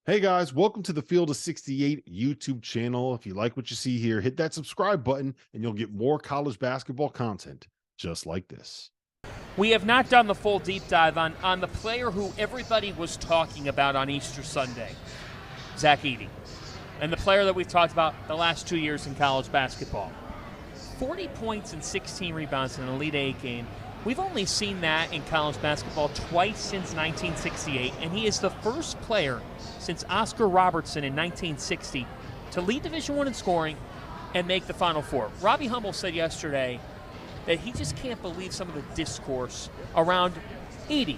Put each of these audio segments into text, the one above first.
Hey guys, welcome to the Field of 68 YouTube channel. If you like what you see here, hit that subscribe button and you'll get more college basketball content just like this. We have not done the full deep dive on the player who everybody was talking about on Easter Sunday, Zach Edey, and the player that we've talked about the last 2 years in college basketball. 40 points and 16 rebounds in an Elite Eight game. We've only seen that in college basketball twice since 1968, and he is the first player since Oscar Robertson in 1960 to lead Division I in scoring and make the Final Four. Robbie Hummel said yesterday that he just can't believe some of the discourse around Edey.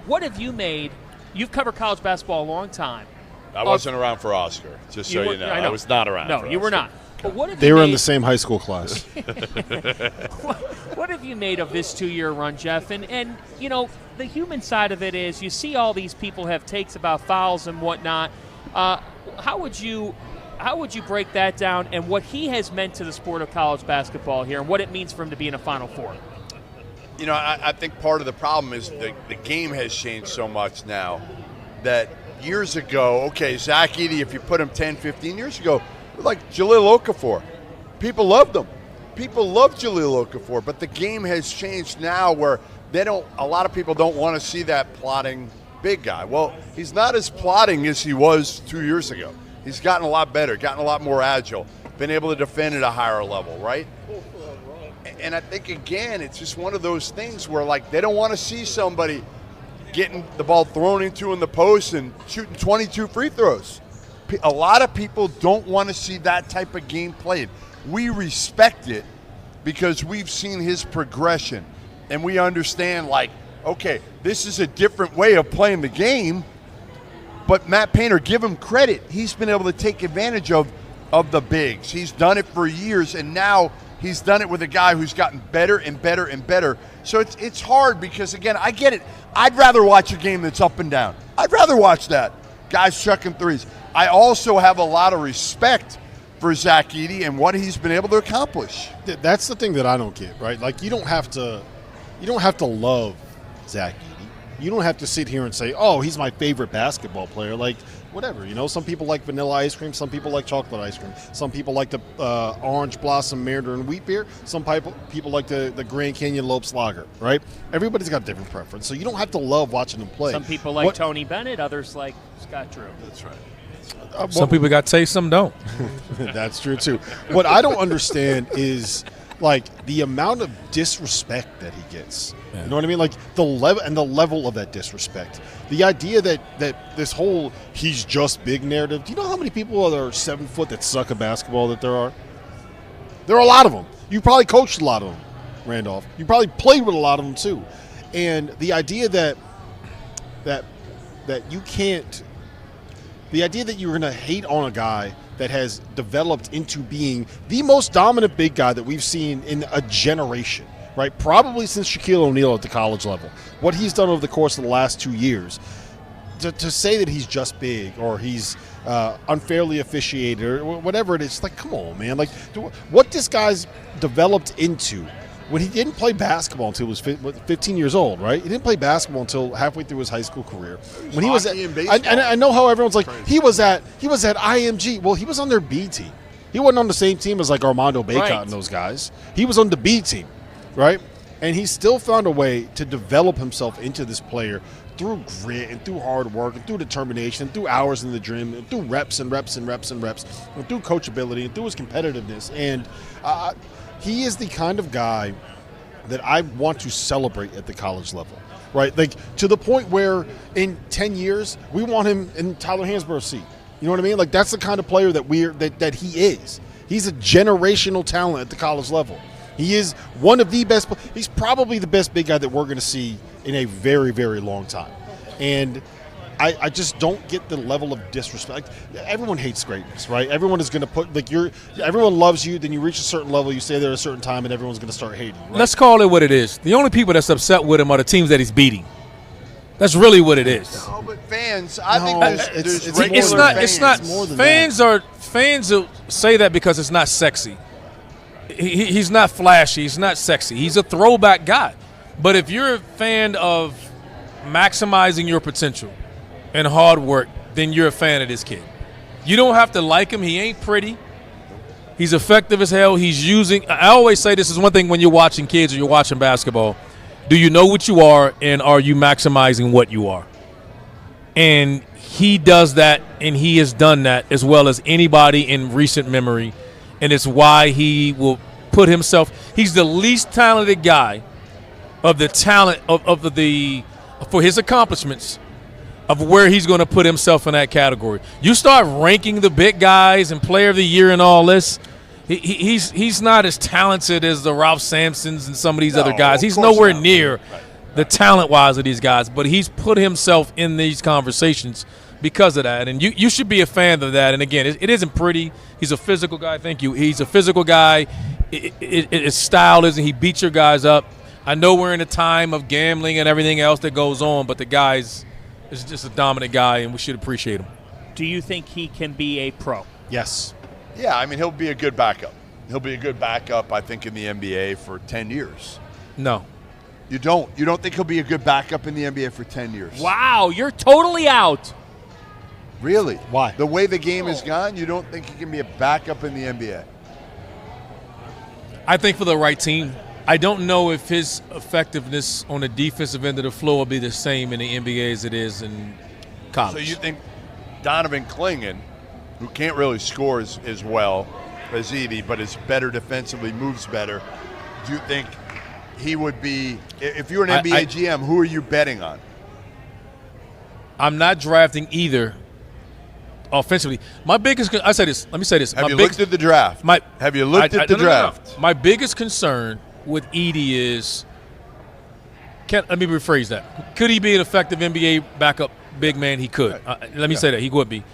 What have you made? You've covered college basketball a long time. I wasn't around for Oscar, just so you know. I was not around for Oscar. No, you were not. But what have They you were made, in the same high school class. what have you made of this 2-year run, Jeff? And you know, the human side of it is you see all these people have takes about fouls and whatnot. How would you break that down and what he has meant to the sport of college basketball here and what it means for him to be in a Final Four? You know, I think part of the problem is the game has changed so much now that years ago, okay, Zach Edey, if you put him 10, 15 years ago, like Jahlil Okafor. People loved him. People love Jahlil Okafor, but the game has changed now where a lot of people don't want to see that plotting big guy. Well, he's not as plotting as he was 2 years ago. He's gotten a lot better, gotten a lot more agile, been able to defend at a higher level, right? And I think, again, it's just one of those things where, like, they don't want to see somebody getting the ball thrown into in the post and shooting 22 free throws. A lot of people don't want to see that type of game played. We respect it because we've seen his progression and we understand, like, okay, this is a different way of playing the game, but Matt Painter, give him credit. He's been able to take advantage of the bigs. He's done it for years, and now he's done it with a guy who's gotten better and better and better. So it's hard because, again, I get it. I'd rather watch a game that's up and down. I'd rather watch that. Guys chucking threes. I also have a lot of respect for Zach Edey and what he's been able to accomplish. That's the thing that I don't get, right? Like, you don't have to love Zach Edey. You don't have to sit here and say, "Oh, he's my favorite basketball player." Like, whatever, you know. Some people like vanilla ice cream. Some people like chocolate ice cream. Some people like the orange blossom mandarin wheat beer. Some people like the Grand Canyon Lopes Lager, right? Everybody's got a different preference, so you don't have to love watching them play. Some people like Tony Bennett. Others like Scott Drew. That's right. Some people got taste, some don't. That's true too. What I don't understand is, like, the amount of disrespect that he gets. Yeah. You know what I mean? Like, the level of that disrespect. The idea that this whole "he's just big" narrative. Do you know how many people that are 7 foot that suck at basketball that there are? There are a lot of them. You probably coached a lot of them, Randolph. You probably played with a lot of them too. And the idea that you can't. The idea that you're going to hate on a guy that has developed into being the most dominant big guy that we've seen in a generation, right? Probably since Shaquille O'Neal at the college level. What he's done over the course of the last 2 years, to say that he's just big or he's unfairly officiated or whatever it is, like, come on, man. Like, what this guy's developed into when he didn't play basketball until he was 15 years old, right? He didn't play basketball until halfway through his high school career. When he was at, I know how everyone's like, he was at IMG. Well, he was on their B team. He wasn't on the same team as, like, Armando Bacot and those guys. He was on the B team, right? And he still found a way to develop himself into this player through grit and through hard work and through determination and through hours in the gym and through reps and reps and reps and reps and through coachability and through his competitiveness. And he is the kind of guy that I want to celebrate at the college level, right? Like, to the point where in 10 years, we want him in Tyler Hansborough's seat. You know what I mean? Like, that's the kind of player that he is. He's a generational talent at the college level. He is one of the best. He's probably the best big guy that we're going to see in a very, very long time. And I just don't get the level of disrespect. Everyone hates greatness, right? Everyone is going to put, like, everyone loves you, then you reach a certain level, you stay there a certain time, and everyone's going to start hating. Right? Let's call it what it is. The only people that's upset with him are the teams that he's beating. That's really what it is. No, but fans, I think there's it's not more than fans that. Fans will say that because it's not sexy. He's not flashy. He's not sexy. He's a throwback guy. But if you're a fan of maximizing your potential, and hard work, then you're a fan of this kid. You don't have to like him. He ain't pretty. He's effective as hell. He's using – I always say this is one thing when you're watching kids or you're watching basketball. Do you know what you are, and are you maximizing what you are? And he does that, and he has done that as well as anybody in recent memory, and it's why he will put himself – he's the least talented guy of the talent of the for his accomplishments of where he's going to put himself in that category. You start ranking the big guys and player of the year and all this, he's not as talented as the Ralph Sampsons and some of these other guys. He's nowhere near the talent-wise of these guys, but he's put himself in these conversations because of that. And you should be a fan of that. And, again, it isn't pretty. He's a physical guy. Thank you. He's a physical guy. His style isn't he beats your guys up. I know we're in a time of gambling and everything else that goes on, but the guy's is just a dominant guy, and we should appreciate him. Do you think he can be a pro? Yes. Yeah, I mean, he'll be a good backup. He'll be a good backup, I think, in the NBA for 10 years. No. You don't? You don't think he'll be a good backup in the NBA for 10 years? Wow, you're totally out. Really? Why? The way the game is gone, you don't think he can be a backup in the NBA? I think for the right team. I don't know if his effectiveness on the defensive end of the floor will be the same in the NBA as it is in college. So you think Donovan Clingan, who can't really score as well as Edey, but is better defensively, moves better, do you think he would be – if you're an NBA GM, who are you betting on? I'm not drafting either offensively. My biggest – I say this. Let me say this. Have you looked at the draft? Have you looked at the draft? No. My biggest concern – with Edey is, let me rephrase that. Could he be an effective NBA backup big man? He could. Let me say that. He would be.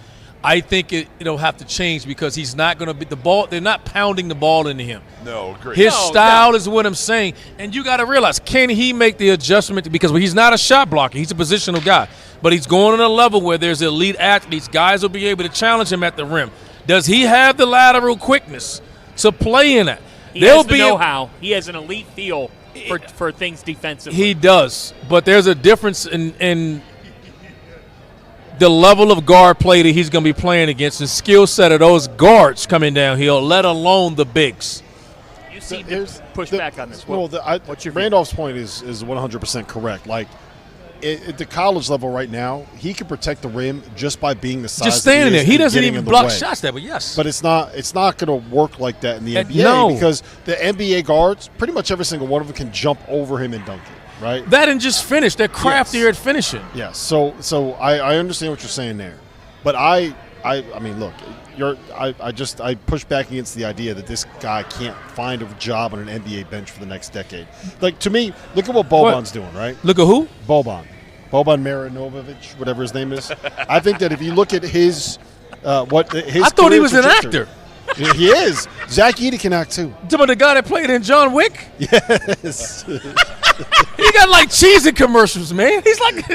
I think it'll have to change because he's not going to be the ball. They're not pounding the ball into him. No, agree. His style is what I'm saying. And you got to realize, can he make the adjustment? Because he's not a shot blocker. He's a positional guy. But he's going on a level where there's elite athletes. Guys will be able to challenge him at the rim. Does he have the lateral quickness to play in that? He has the know-how. He has an elite feel for things defensively. He does, but there's a difference in the level of guard play that he's going to be playing against and skill set of those guards coming downhill, let alone the bigs. You seem to push back on this. What's your Randolph's point is 100% correct. Like, at the college level right now, he can protect the rim just by being the size. Just standing there. He doesn't even block way. Shots there, but yes. But it's not going to work like that in the NBA because the NBA guards, pretty much every single one of them can jump over him and dunk it, right? That and just finish. They're craftier at finishing. Yes. So I understand what you're saying there. But I mean, look, I push back against the idea that this guy can't find a job on an NBA bench for the next decade. Like, to me, look at what Boban's doing, right? Look at who? Boban Marinovic, whatever his name is. I think that if you look at his I thought he was an actor. He is. Zach Edey can act too. But the guy that played in John Wick? Yes. He got like cheesy commercials, man. He's like,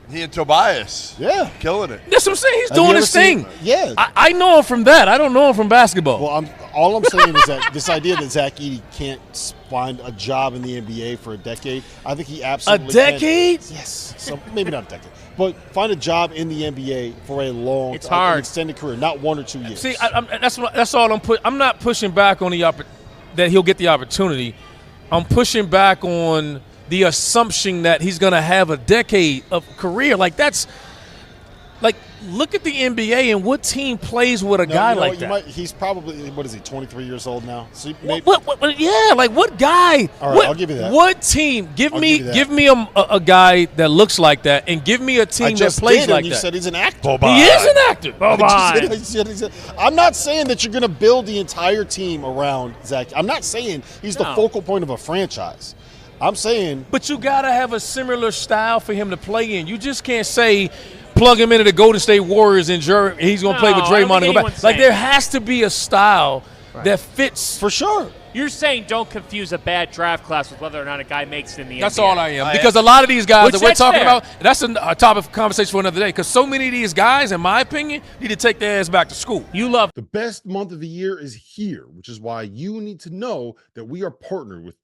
He and Tobias. Yeah. Killing it. That's what I'm saying. He's doing his thing. Yeah. I know him from that. I don't know him from basketball. Well, all I'm saying is that this idea that Zach Edey can't find a job in the NBA for a decade, I think he absolutely can. A decade? Yes. So maybe not a decade. But find a job in the NBA for a long It's hard. an extended career, not 1 or 2 years. See, that's all I'm not pushing back on that he'll get the opportunity. I'm pushing back on the assumption that he's going to have a decade of career. Like, that's like, look at the NBA and what team plays with a guy like that. He's probably, 23 years old now? So what guy? All right, I'll give you that. What team? Give me a guy that looks like that, and give me a team that plays like that. You said he's an actor. He is an actor. I'm not saying that you're going to build the entire team around Zach. I'm not saying he's the focal point of a franchise. I'm saying. But you got to have a similar style for him to play in. You just can't say plug him into the Golden State Warriors and he's going to play with Draymond and go back. Like, there has to be a style that fits. For sure. You're saying don't confuse a bad draft class with whether or not a guy makes it in the NBA. That's all I am. Because a lot of these guys that we're talking about, that's a topic of conversation for another day, because so many of these guys, in my opinion, need to take their ass back to school. The best month of the year is here, which is why you need to know that we are partnered with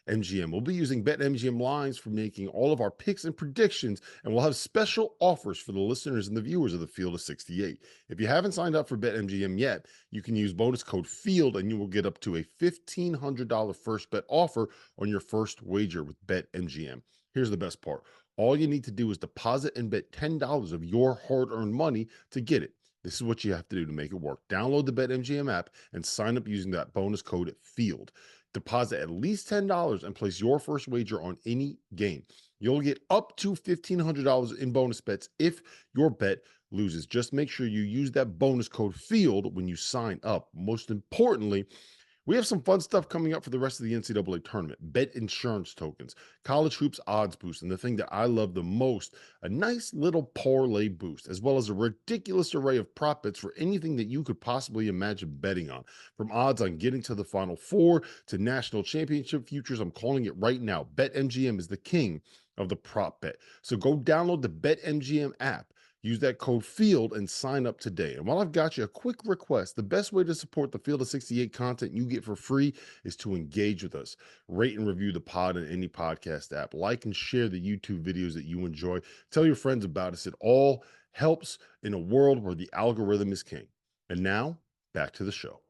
BetMGM. We'll be using BetMGM lines for making all of our picks and predictions, and we'll have special offers for the listeners and the viewers of the Field of 68. If you haven't signed up for BetMGM yet, you can use bonus code FIELD and you will get up to a $1,500 first bet offer on your first wager with BetMGM. Here's the best part. All you need to do is deposit and bet $10 of your hard-earned money to get it. This is what you have to do to make it work. Download the BetMGM app and sign up using that bonus code FIELD. Deposit at least $10 and place your first wager on any game. You'll get up to $1,500 in bonus bets if your bet loses. Just make sure you use that bonus code FIELD when you sign up. Most importantly, we have some fun stuff coming up for the rest of the NCAA tournament. Bet insurance tokens, college hoops odds boost, and the thing that I love the most, a nice little parlay boost, as well as a ridiculous array of prop bets for anything that you could possibly imagine betting on. From odds on getting to the Final Four to national championship futures, I'm calling it right now. BetMGM is the king of the prop bet. So go download the BetMGM app. Use that code FIELD and sign up today. And while I've got you, a quick request. The best way to support the Field of 68 content you get for free is to engage with us. Rate and review the pod in any podcast app. Like and share the YouTube videos that you enjoy. Tell your friends about us. It all helps in a world where the algorithm is king. And now, back to the show.